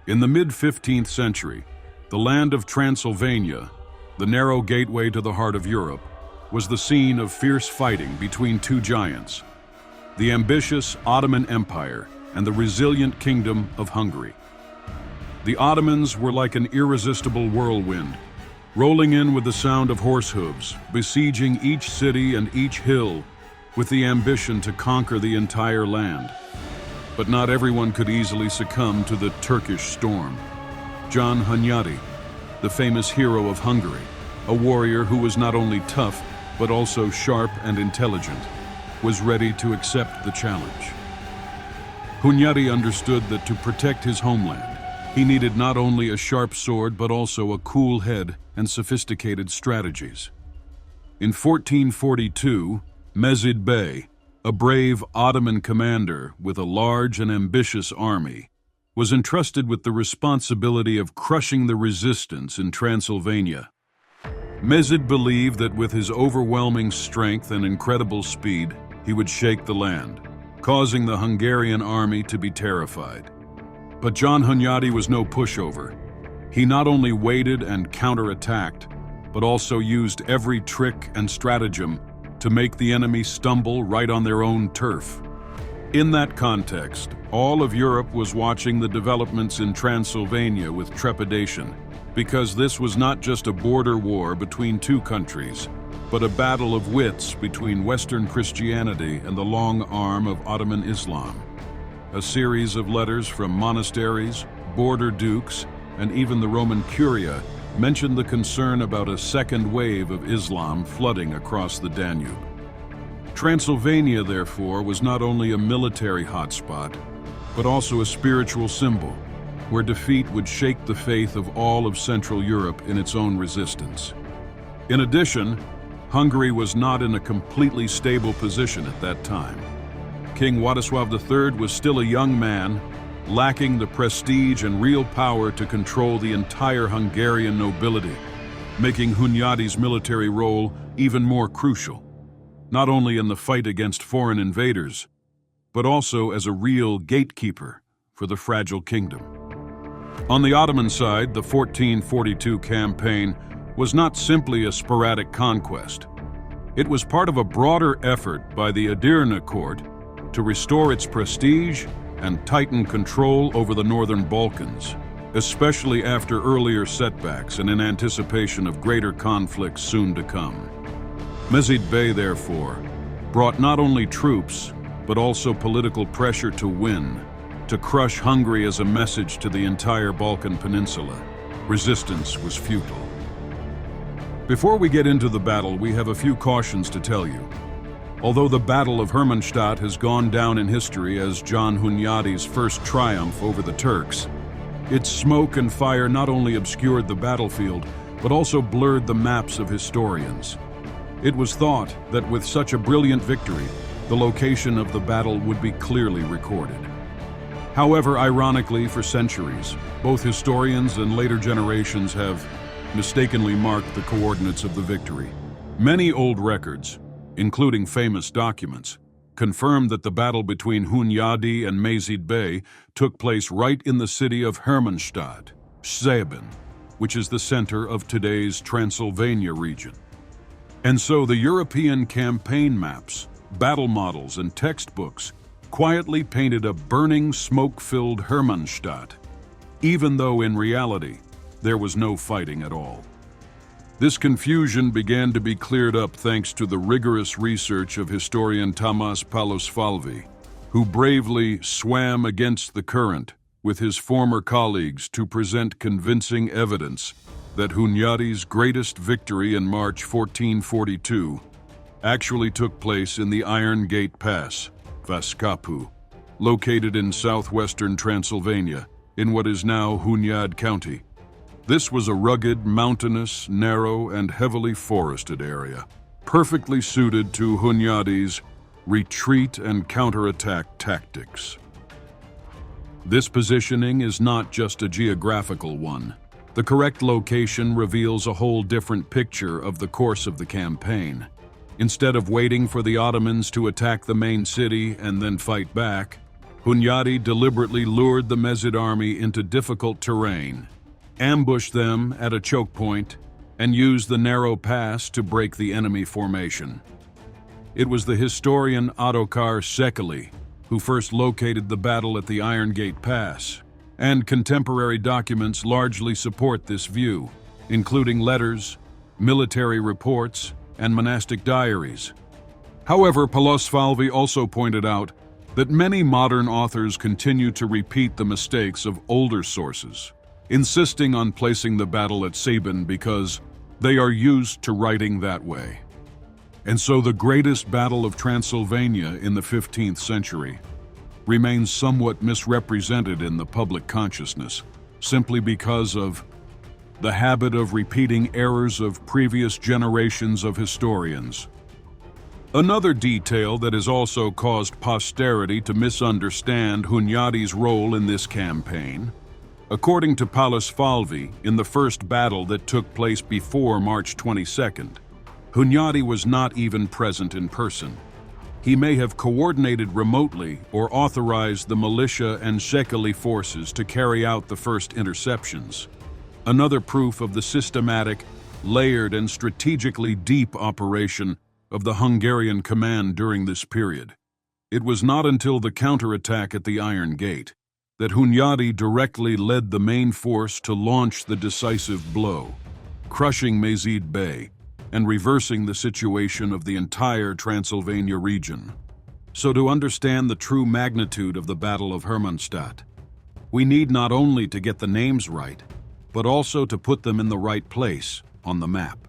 In the mid-15th century, the land of Transylvania, the narrow gateway to the heart of Europe, was the scene of fierce fighting between two giants, the ambitious Ottoman Empire and the resilient Kingdom of Hungary. The Ottomans were like an irresistible whirlwind, rolling in with the sound of horse hooves, besieging each city and each hill with the ambition to conquer the entire land. But not everyone could easily succumb to the Turkish storm. John Hunyadi, the famous hero of Hungary, a warrior who was not only tough but also sharp and intelligent, was ready to accept the challenge. Hunyadi understood that to protect his homeland, he needed not only a sharp sword but also a cool head and sophisticated strategies. In 1442, Mezid Bey, a brave Ottoman commander with a large and ambitious army, was entrusted with the responsibility of crushing the resistance in Transylvania. Mezid believed that with his overwhelming strength and incredible speed, he would shake the land, causing the Hungarian army to be terrified. But John Hunyadi was no pushover. He not only waited and counterattacked, but also used every trick and stratagem to make the enemy stumble right on their own turf. In that context, all of Europe was watching the developments in Transylvania with trepidation, because this was not just a border war between two countries, but a battle of wits between Western Christianity and the long arm of Ottoman Islam. A series of letters from monasteries, border dukes, and even the Roman Curia mentioned the concern about a second wave of Islam flooding across the Danube. Transylvania, therefore, was not only a military hotspot, but also a spiritual symbol, where defeat would shake the faith of all of Central Europe in its own resistance. In addition, Hungary was not in a completely stable position at that time. King Władysław III was still a young man, lacking the prestige and real power to control the entire Hungarian nobility, making Hunyadi's military role even more crucial, not only in the fight against foreign invaders, but also as a real gatekeeper for the fragile kingdom. On the Ottoman side, the 1442 campaign was not simply a sporadic conquest. It was part of a broader effort by the Edirne court to restore its prestige and tighten control over the northern Balkans, especially after earlier setbacks and in anticipation of greater conflicts soon to come. Mezid Bey, therefore, brought not only troops, but also political pressure to win, to crush Hungary as a message to the entire Balkan Peninsula. Resistance was futile. Before we get into the battle, we have a few cautions to tell you. Although the Battle of Hermannstadt has gone down in history as John Hunyadi's first triumph over the Turks, its smoke and fire not only obscured the battlefield, but also blurred the maps of historians. It was thought that with such a brilliant victory, the location of the battle would be clearly recorded. However, ironically, for centuries, both historians and later generations have mistakenly marked the coordinates of the victory. Many old records, including famous documents, confirm that the battle between Hunyadi and Mezid Bey took place right in the city of Hermannstadt, Schweben, which is the center of today's Transylvania region. And so the European campaign maps, battle models, and textbooks quietly painted a burning, smoke-filled Hermannstadt, even though in reality, there was no fighting at all. This confusion began to be cleared up thanks to the rigorous research of historian Tamas Palosfalvi, who bravely swam against the current with his former colleagues to present convincing evidence that Hunyadi's greatest victory in March 1442 actually took place in the Iron Gate Pass, Vaskapu, located in southwestern Transylvania, in what is now Hunyad County. This was a rugged, mountainous, narrow, and heavily forested area, perfectly suited to Hunyadi's retreat and counterattack tactics. This positioning is not just a geographical one. The correct location reveals a whole different picture of the course of the campaign. Instead of waiting for the Ottomans to attack the main city and then fight back, Hunyadi deliberately lured the Mezid army into difficult terrain, ambushed them at a choke point, and used the narrow pass to break the enemy formation. It was the historian Ottokar Sekeli who first located the battle at the Iron Gate Pass, and contemporary documents largely support this view, including letters, military reports, and monastic diaries. However, Palosfalvi also pointed out that many modern authors continue to repeat the mistakes of older sources, insisting on placing the battle at Sabin because they are used to writing that way. And so the greatest battle of Transylvania in the 15th century remains somewhat misrepresented in the public consciousness, simply because of the habit of repeating errors of previous generations of historians. Another detail that has also caused posterity to misunderstand Hunyadi's role in this campaign, according to Palosfalvi, in the first battle that took place before March 22nd, Hunyadi was not even present in person. He may have coordinated remotely or authorized the militia and Sekeli forces to carry out the first interceptions. Another proof of the systematic, layered, and strategically deep operation of the Hungarian command during this period. It was not until the counterattack at the Iron Gate that Hunyadi directly led the main force to launch the decisive blow, crushing Mezid Bey and reversing the situation of the entire Transylvania region. So to understand the true magnitude of the Battle of Hermannstadt, we need not only to get the names right, but also to put them in the right place on the map.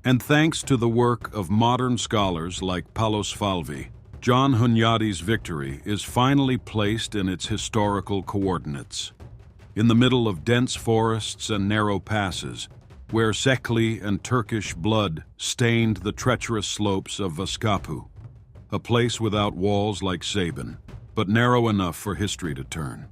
And thanks to the work of modern scholars like Palosfalvi, John Hunyadi's victory is finally placed in its historical coordinates. In the middle of dense forests and narrow passes, where Sekeli and Turkish blood stained the treacherous slopes of Vaskapu, a place without walls like Sabin, but narrow enough for history to turn.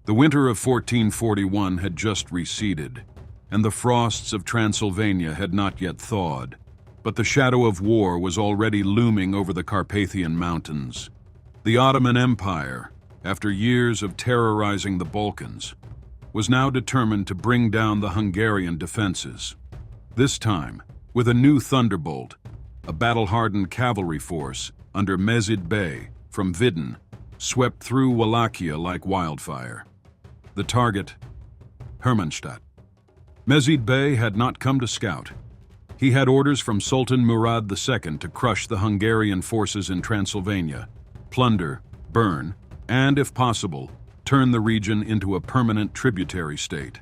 The winter of 1441 had just receded, and the frosts of Transylvania had not yet thawed, but the shadow of war was already looming over the Carpathian Mountains. The Ottoman Empire, after years of terrorizing the Balkans, was now determined to bring down the Hungarian defenses. This time, with a new thunderbolt, a battle-hardened cavalry force under Mezid Bey from Vidin swept through Wallachia like wildfire. The target, Hermannstadt. Mezid Bey had not come to scout. He had orders from Sultan Murad II to crush the Hungarian forces in Transylvania, plunder, burn, and, if possible, turn the region into a permanent tributary state.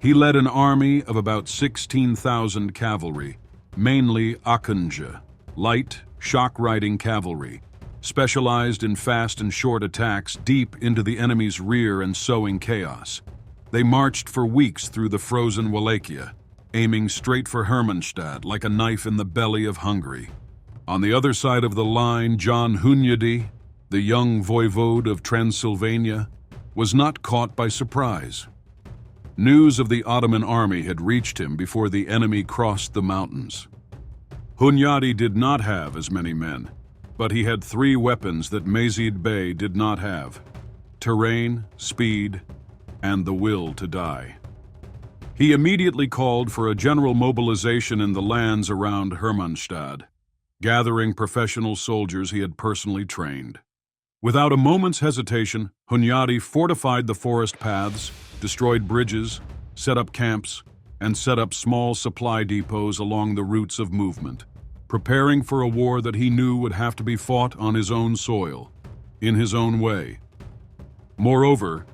He led an army of about 16,000 cavalry, mainly Akıncı, light, shock-riding cavalry, specialized in fast and short attacks deep into the enemy's rear and sowing chaos. They marched for weeks through the frozen Wallachia, aiming straight for Hermannstadt like a knife in the belly of Hungary. On the other side of the line, John Hunyadi, the young voivode of Transylvania, was not caught by surprise. News of the Ottoman army had reached him before the enemy crossed the mountains. Hunyadi did not have as many men, but he had three weapons that Mezid Bey did not have: terrain, speed, and the will to die. He immediately called for a general mobilization in the lands around Hermannstadt, gathering professional soldiers he had personally trained. Without a moment's hesitation, Hunyadi fortified the forest paths, destroyed bridges, set up camps, and set up small supply depots along the routes of movement, preparing for a war that he knew would have to be fought on his own soil, in his own way. Moreover,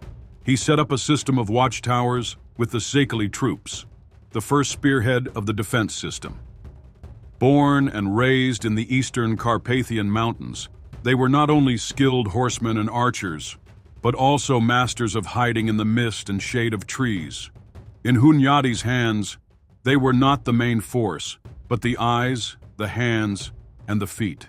he set up a system of watchtowers with the Sekeli troops, the first spearhead of the defense system. Born and raised in the eastern Carpathian Mountains, they were not only skilled horsemen and archers, but also masters of hiding in the mist and shade of trees. In Hunyadi's hands, they were not the main force, but the eyes, the hands, and the feet.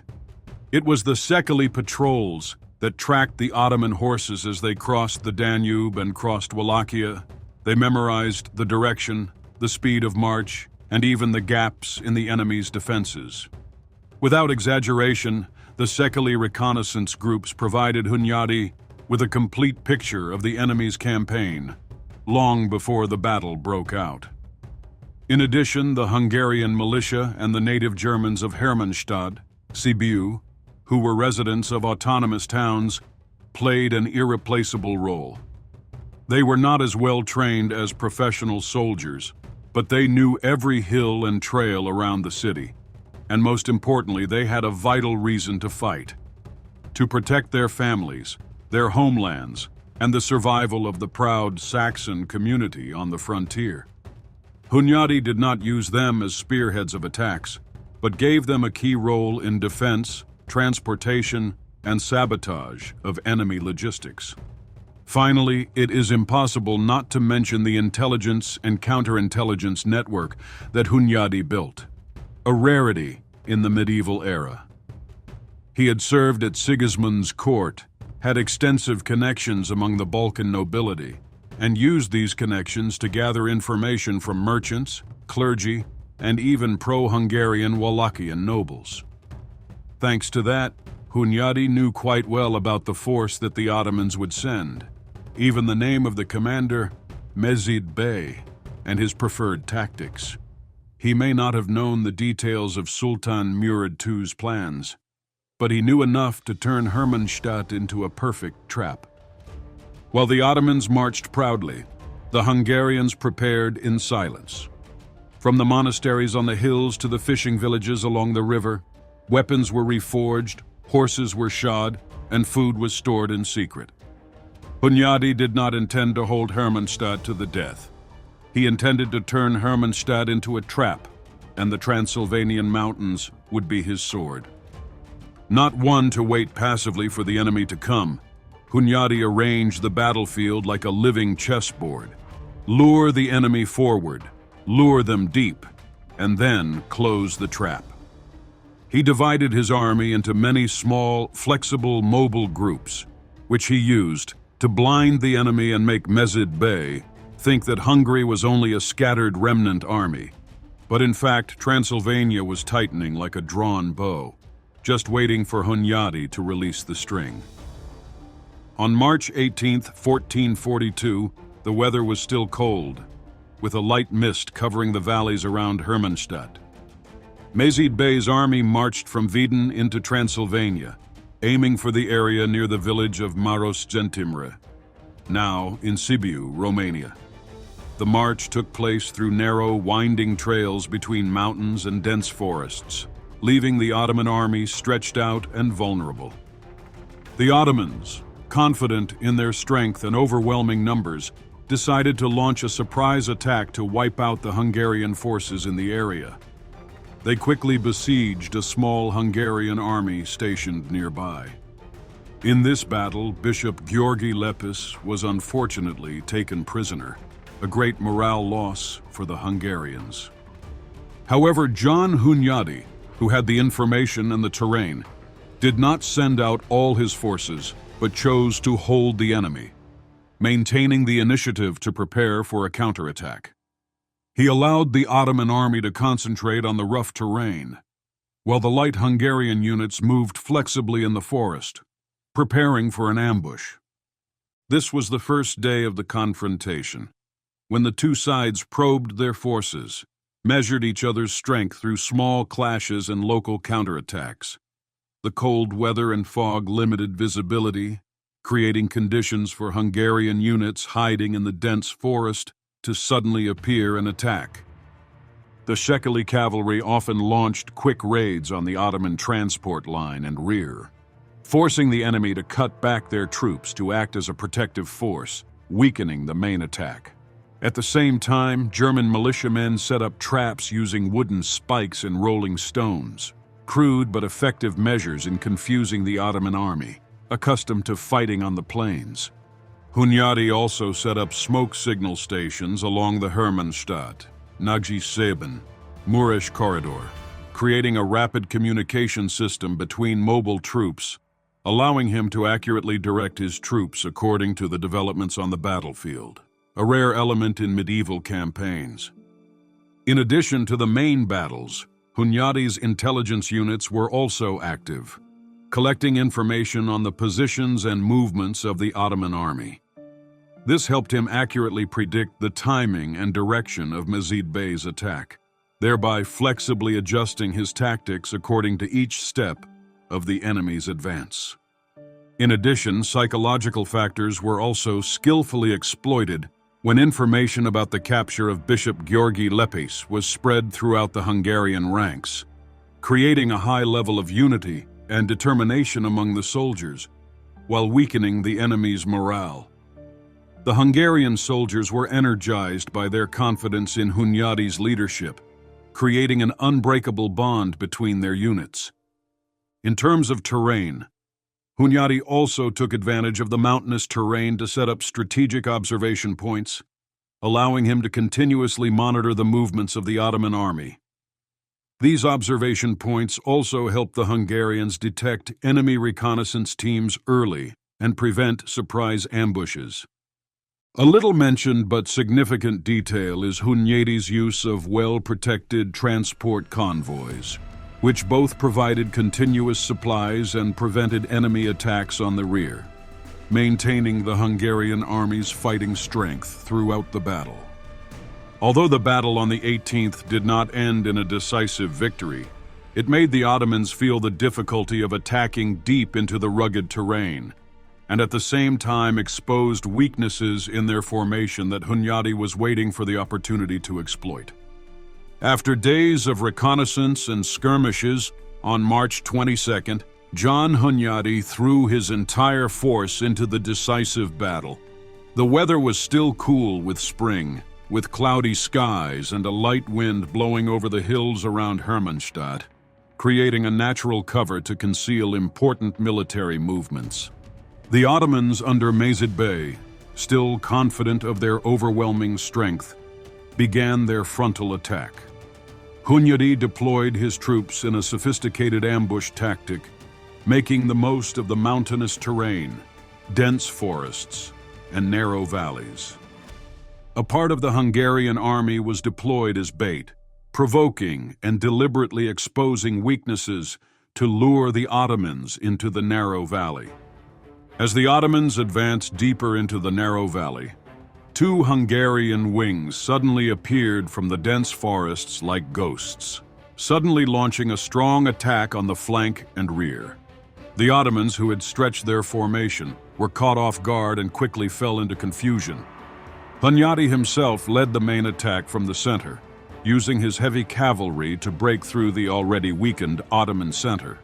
It was the Sekeli patrols that tracked the Ottoman horses as they crossed the Danube and crossed Wallachia. They memorized the direction, the speed of march, and even the gaps in the enemy's defenses. Without exaggeration, The Sekeli reconnaissance groups provided Hunyadi with a complete picture of the enemy's campaign, long before the battle broke out. In addition, the Hungarian militia and the native Germans of Hermannstadt, Sibiu, who were residents of autonomous towns, played an irreplaceable role. They were not as well trained as professional soldiers, but they knew every hill and trail around the city. And most importantly, they had a vital reason to fight: to protect their families, their homelands, and the survival of the proud Saxon community on the frontier. Hunyadi did not use them as spearheads of attacks, but gave them a key role in defense, transportation, and sabotage of enemy logistics. Finally, it is impossible not to mention the intelligence and counterintelligence network that Hunyadi built, a rarity in the medieval era. He had served at Sigismund's court, had extensive connections among the Balkan nobility, and used these connections to gather information from merchants, clergy, and even pro-Hungarian Wallachian nobles. Thanks to that, Hunyadi knew quite well about the force that the Ottomans would send, even the name of the commander, Mezid Bey, and his preferred tactics. He may not have known the details of Sultan Murad II's plans, but he knew enough to turn Hermannstadt into a perfect trap. While the Ottomans marched proudly, the Hungarians prepared in silence. From the monasteries on the hills to the fishing villages along the river, weapons were reforged, horses were shod, and food was stored in secret. Hunyadi did not intend to hold Hermannstadt to the death. He intended to turn Hermannstadt into a trap, and the Transylvanian mountains would be his sword. Not one to wait passively for the enemy to come, Hunyadi arranged the battlefield like a living chessboard. Lure the enemy forward, lure them deep, and then close the trap. He divided his army into many small, flexible, mobile groups, which he used to blind the enemy and make Mezid Bey think that Hungary was only a scattered remnant army. But in fact, Transylvania was tightening like a drawn bow, just waiting for Hunyadi to release the string. On March 18, 1442, the weather was still cold, with a light mist covering the valleys around Hermannstadt. Mezid Bey's army marched from Wieden into Transylvania, aiming for the area near the village of Maros Gentimre, now in Sibiu, Romania. The march took place through narrow, winding trails between mountains and dense forests, leaving the Ottoman army stretched out and vulnerable. The Ottomans, confident in their strength and overwhelming numbers, decided to launch a surprise attack to wipe out the Hungarian forces in the area. They quickly besieged a small Hungarian army stationed nearby. In this battle, Bishop Gheorghe Lepis was unfortunately taken prisoner, a great morale loss for the Hungarians. However, John Hunyadi, who had the information and the terrain, did not send out all his forces, but chose to hold the enemy, maintaining the initiative to prepare for a counterattack. He allowed the Ottoman army to concentrate on the rough terrain, while the light Hungarian units moved flexibly in the forest, preparing for an ambush. This was the first day of the confrontation, when the two sides probed their forces, measured each other's strength through small clashes and local counterattacks. The cold weather and fog limited visibility, creating conditions for Hungarian units hiding in the dense forest to suddenly appear and attack. The Sekeli cavalry often launched quick raids on the Ottoman transport line and rear, forcing the enemy to cut back their troops to act as a protective force, weakening the main attack. At the same time, German militiamen set up traps using wooden spikes and rolling stones, crude but effective measures in confusing the Ottoman army, accustomed to fighting on the plains. Hunyadi also set up smoke signal stations along the Hermannstadt, Nagy-Szeben, Muresh corridor, creating a rapid communication system between mobile troops, allowing him to accurately direct his troops according to the developments on the battlefield, a rare element in medieval campaigns. In addition to the main battles, Hunyadi's intelligence units were also active. collecting information on the positions and movements of the Ottoman army. This helped him accurately predict the timing and direction of Mezid Bey's attack, thereby flexibly adjusting his tactics according to each step of the enemy's advance. In addition, psychological factors were also skillfully exploited when information about the capture of Bishop György Lepes was spread throughout the Hungarian ranks, creating a high level of unity and determination among the soldiers, while weakening the enemy's morale. The Hungarian soldiers were energized by their confidence in Hunyadi's leadership, creating an unbreakable bond between their units. In terms of terrain, Hunyadi also took advantage of the mountainous terrain to set up strategic observation points, allowing him to continuously monitor the movements of the Ottoman army. These observation points also helped the Hungarians detect enemy reconnaissance teams early and prevent surprise ambushes. A little mentioned but significant detail is Hunyadi's use of well-protected transport convoys, which both provided continuous supplies and prevented enemy attacks on the rear, maintaining the Hungarian army's fighting strength throughout the battle. Although the battle on the 18th did not end in a decisive victory, it made the Ottomans feel the difficulty of attacking deep into the rugged terrain, and at the same time exposed weaknesses in their formation that Hunyadi was waiting for the opportunity to exploit. After days of reconnaissance and skirmishes, on March 22nd, John Hunyadi threw his entire force into the decisive battle. The weather was still cool with spring, with cloudy skies and a light wind blowing over the hills around Hermannstadt, creating a natural cover to conceal important military movements. The Ottomans under Mezid Bey, still confident of their overwhelming strength, began their frontal attack. Hunyadi deployed his troops in a sophisticated ambush tactic, making the most of the mountainous terrain, dense forests, and narrow valleys. A part of the Hungarian army was deployed as bait, provoking and deliberately exposing weaknesses to lure the Ottomans into the narrow valley. As the Ottomans advanced deeper into the narrow valley, two Hungarian wings suddenly appeared from the dense forests like ghosts, suddenly launching a strong attack on the flank and rear. The Ottomans, who had stretched their formation, were caught off guard and quickly fell into confusion. Hunyadi himself led the main attack from the center, using his heavy cavalry to break through the already weakened Ottoman center.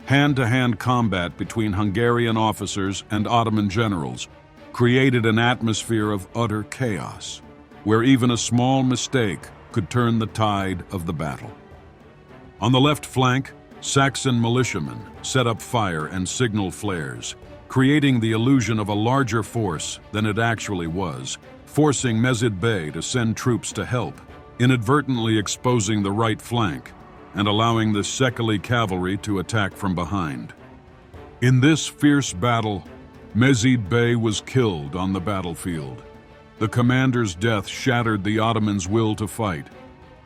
Hand-to-hand combat between Hungarian officers and Ottoman generals created an atmosphere of utter chaos, where even a small mistake could turn the tide of the battle. On the left flank, Saxon militiamen set up fire and signal flares, creating the illusion of a larger force than it actually was, forcing Mezid Bey to send troops to help, inadvertently exposing the right flank and allowing the Sekeli cavalry to attack from behind. In this fierce battle, Mezid Bey was killed on the battlefield. The commander's death shattered the Ottomans' will to fight.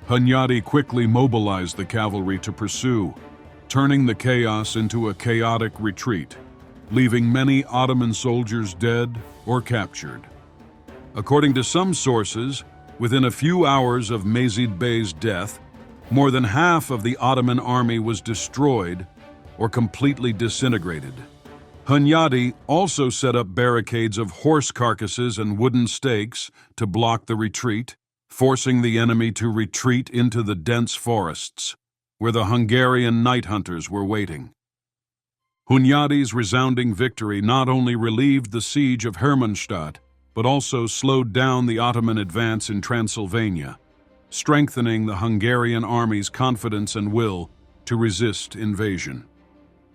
Hunyadi quickly mobilized the cavalry to pursue, turning the chaos into a chaotic retreat, leaving many Ottoman soldiers dead or captured. According to some sources, within a few hours of Mezid Bey's death, more than half of the Ottoman army was destroyed or completely disintegrated. Hunyadi also set up barricades of horse carcasses and wooden stakes to block the retreat, forcing the enemy to retreat into the dense forests, where the Hungarian night hunters were waiting. Hunyadi's resounding victory not only relieved the siege of Hermannstadt, but also slowed down the Ottoman advance in Transylvania, strengthening the Hungarian army's confidence and will to resist invasion.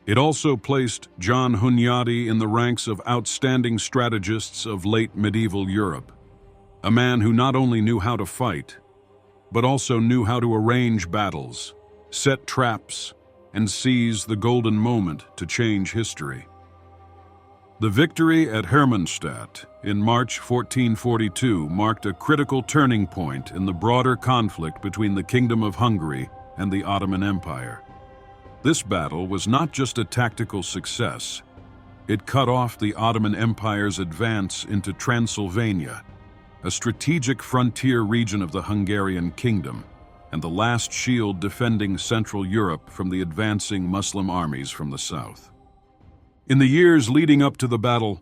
It also placed John Hunyadi in the ranks of outstanding strategists of late medieval Europe, a man who not only knew how to fight, but also knew how to arrange battles, set traps, and seize the golden moment to change history. The victory at Hermannstadt in March 1442 marked a critical turning point in the broader conflict between the Kingdom of Hungary and the Ottoman Empire. This battle was not just a tactical success. It cut off the Ottoman Empire's advance into Transylvania, a strategic frontier region of the Hungarian kingdom, and the last shield defending Central Europe from the advancing Muslim armies from the south. In the years leading up to the battle,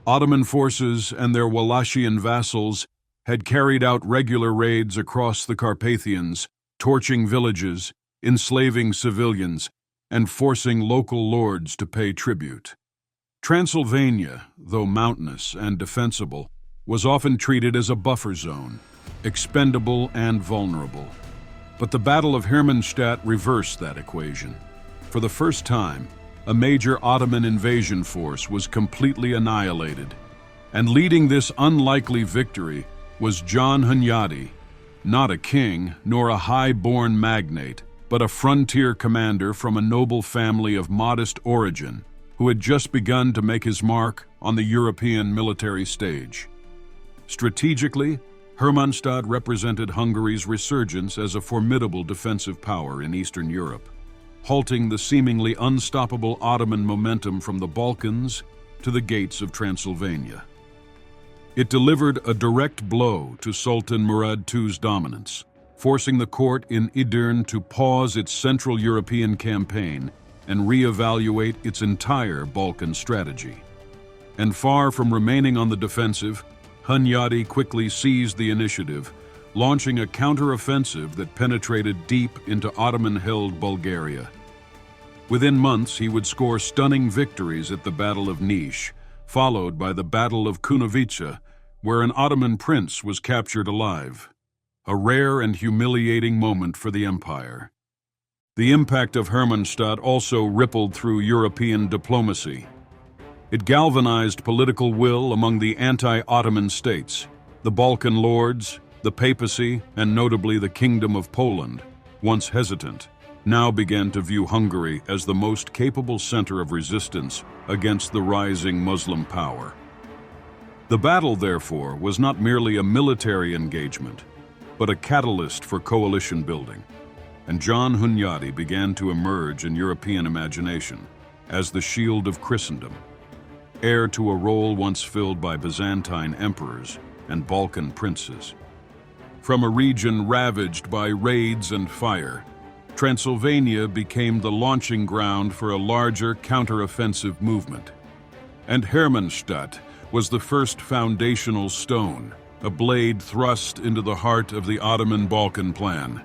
Ottoman forces and their Wallachian vassals had carried out regular raids across the Carpathians, torching villages, enslaving civilians, and forcing local lords to pay tribute. Transylvania, though mountainous and defensible, was often treated as a buffer zone, expendable and vulnerable. But the Battle of Hermannstadt reversed that equation. For the first time, a major Ottoman invasion force was completely annihilated, and leading this unlikely victory was John Hunyadi, not a king nor a high-born magnate, but a frontier commander from a noble family of modest origin who had just begun to make his mark on the European military stage. Strategically, Hermannstadt represented Hungary's resurgence as a formidable defensive power in Eastern Europe, halting the seemingly unstoppable Ottoman momentum from the Balkans to the gates of Transylvania. It delivered a direct blow to Sultan Murad II's dominance, forcing the court in Edirne to pause its Central European campaign and reevaluate its entire Balkan strategy. And far from remaining on the defensive, Hunyadi quickly seized the initiative, launching a counter-offensive that penetrated deep into Ottoman-held Bulgaria. Within months, he would score stunning victories at the Battle of Niš, followed by the Battle of Kunovica, where an Ottoman prince was captured alive, a rare and humiliating moment for the empire. The impact of Hermannstadt also rippled through European diplomacy. It galvanized political will among the anti-Ottoman states, the Balkan lords, the papacy, and notably the Kingdom of Poland, once hesitant, now began to view Hungary as the most capable center of resistance against the rising Muslim power. The battle, therefore, was not merely a military engagement, but a catalyst for coalition building, and John Hunyadi began to emerge in European imagination as the shield of Christendom, heir to a role once filled by Byzantine emperors and Balkan princes. From a region ravaged by raids and fire, Transylvania became the launching ground for a larger counter-offensive movement. And Hermannstadt was the first foundational stone, a blade thrust into the heart of the Ottoman Balkan plan,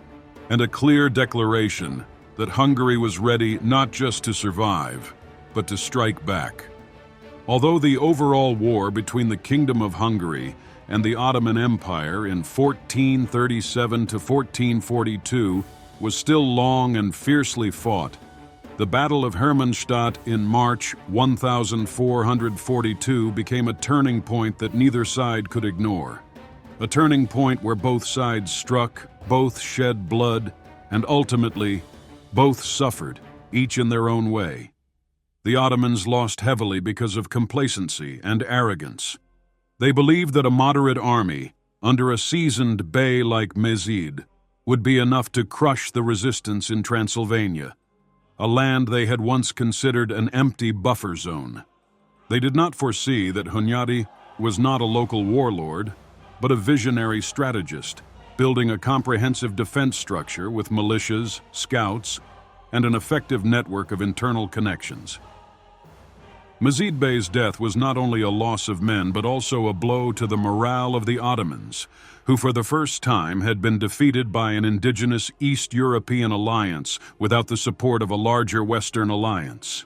and a clear declaration that Hungary was ready not just to survive, but to strike back. Although the overall war between the Kingdom of Hungary and the Ottoman Empire in 1437 to 1442 was still long and fiercely fought, the Battle of Hermannstadt in March 1442 became a turning point that neither side could ignore. A turning point where both sides struck, both shed blood, and ultimately, both suffered, each in their own way. The Ottomans lost heavily because of complacency and arrogance. They believed that a moderate army, under a seasoned bey like Mezid, would be enough to crush the resistance in Transylvania, a land they had once considered an empty buffer zone. They did not foresee that Hunyadi was not a local warlord, but a visionary strategist, building a comprehensive defense structure with militias, scouts, and an effective network of internal connections. Mezid Bey's death was not only a loss of men, but also a blow to the morale of the Ottomans, who for the first time had been defeated by an indigenous East European alliance without the support of a larger Western alliance.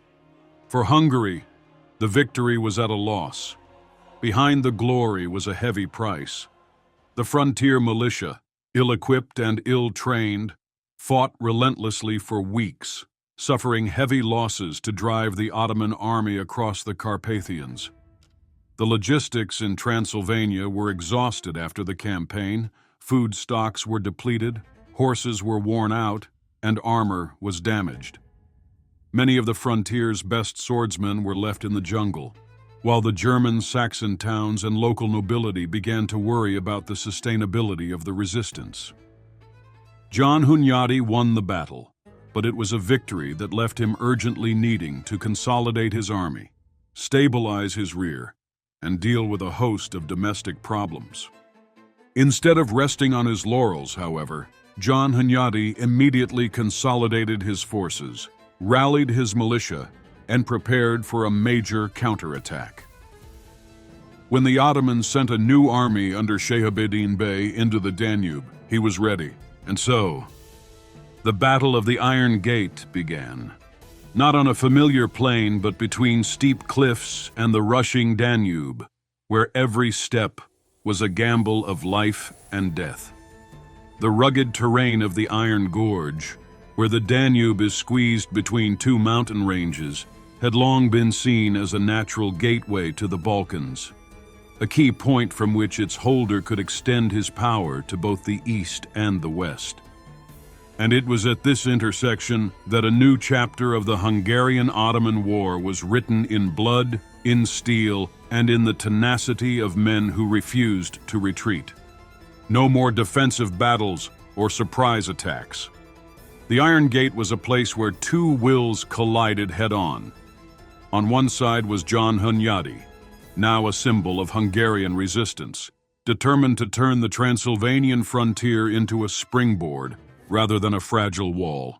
For Hungary, the victory was at a loss. Behind the glory was a heavy price. The frontier militia, ill-equipped and ill-trained, fought relentlessly for weeks, suffering heavy losses to drive the Ottoman army across the Carpathians. The logistics in Transylvania were exhausted after the campaign, food stocks were depleted, horses were worn out, and armor was damaged. Many of the frontier's best swordsmen were left in the jungle, while the German Saxon towns and local nobility began to worry about the sustainability of the resistance. John Hunyadi won the battle, but it was a victory that left him urgently needing to consolidate his army, stabilize his rear, and deal with a host of domestic problems. Instead of resting on his laurels, however, John Hunyadi immediately consolidated his forces, rallied his militia, and prepared for a major counterattack. When the Ottomans sent a new army under Shehabeddin Bey into the Danube, he was ready, and so the Battle of the Iron Gate began. Not on a familiar plain, but between steep cliffs and the rushing Danube, where every step was a gamble of life and death. The rugged terrain of the Iron Gorge, where the Danube is squeezed between two mountain ranges, had long been seen as a natural gateway to the Balkans, a key point from which its holder could extend his power to both the east and the west. And it was at this intersection that a new chapter of the Hungarian-Ottoman War was written in blood, in steel, and in the tenacity of men who refused to retreat. No more defensive battles or surprise attacks. The Iron Gate was a place where two wills collided head-on. On one side was John Hunyadi, now a symbol of Hungarian resistance, determined to turn the Transylvanian frontier into a springboard rather than a fragile wall.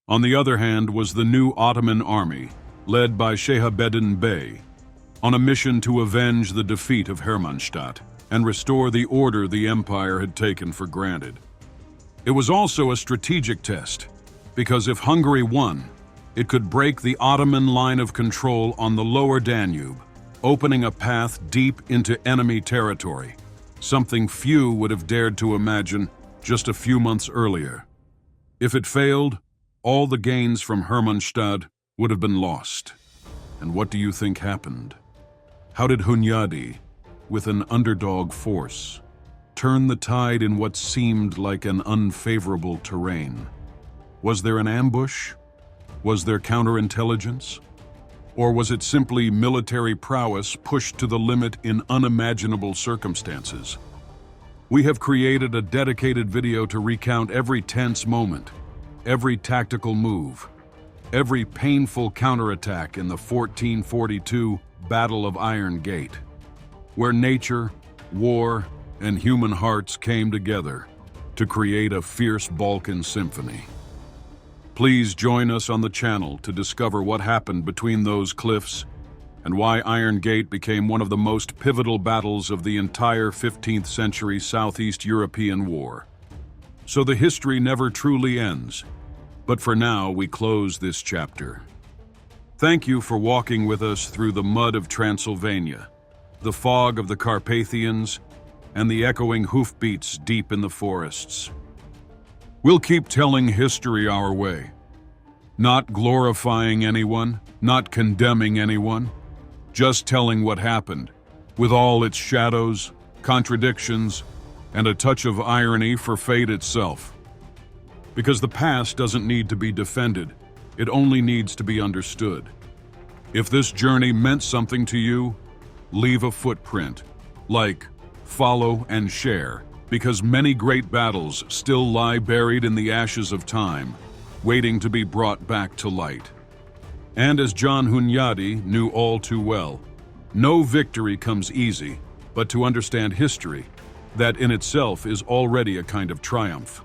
On the other hand was the new Ottoman army, led by Shehabeddin Bey, on a mission to avenge the defeat of Hermannstadt and restore the order the empire had taken for granted. It was also a strategic test, because if Hungary won, it could break the Ottoman line of control on the lower Danube, opening a path deep into enemy territory, something few would have dared to imagine just a few months earlier. If it failed, all the gains from Hermannstadt would have been lost. And what do you think happened? How did Hunyadi, with an underdog force, turn the tide in what seemed like an unfavorable terrain? Was there an ambush? Was there counterintelligence? Or was it simply military prowess pushed to the limit in unimaginable circumstances? We have created a dedicated video to recount every tense moment, every tactical move, every painful counterattack in the 1442 Battle of Iron Gate, where nature, war, and human hearts came together to create a fierce Balkan symphony. Please join us on the channel to discover what happened between those cliffs and why Iron Gate became one of the most pivotal battles of the entire 15th century Southeast European War. So the history never truly ends, but for now we close this chapter. Thank you for walking with us through the mud of Transylvania, the fog of the Carpathians, and the echoing hoofbeats deep in the forests. We'll keep telling history our way, not glorifying anyone, not condemning anyone, just telling what happened, with all its shadows, contradictions, and a touch of irony for fate itself. Because the past doesn't need to be defended, it only needs to be understood. If this journey meant something to you, leave a footprint, like, follow, and share, because many great battles still lie buried in the ashes of time, waiting to be brought back to light. And as John Hunyadi knew all too well, no victory comes easy, but to understand history, that in itself is already a kind of triumph.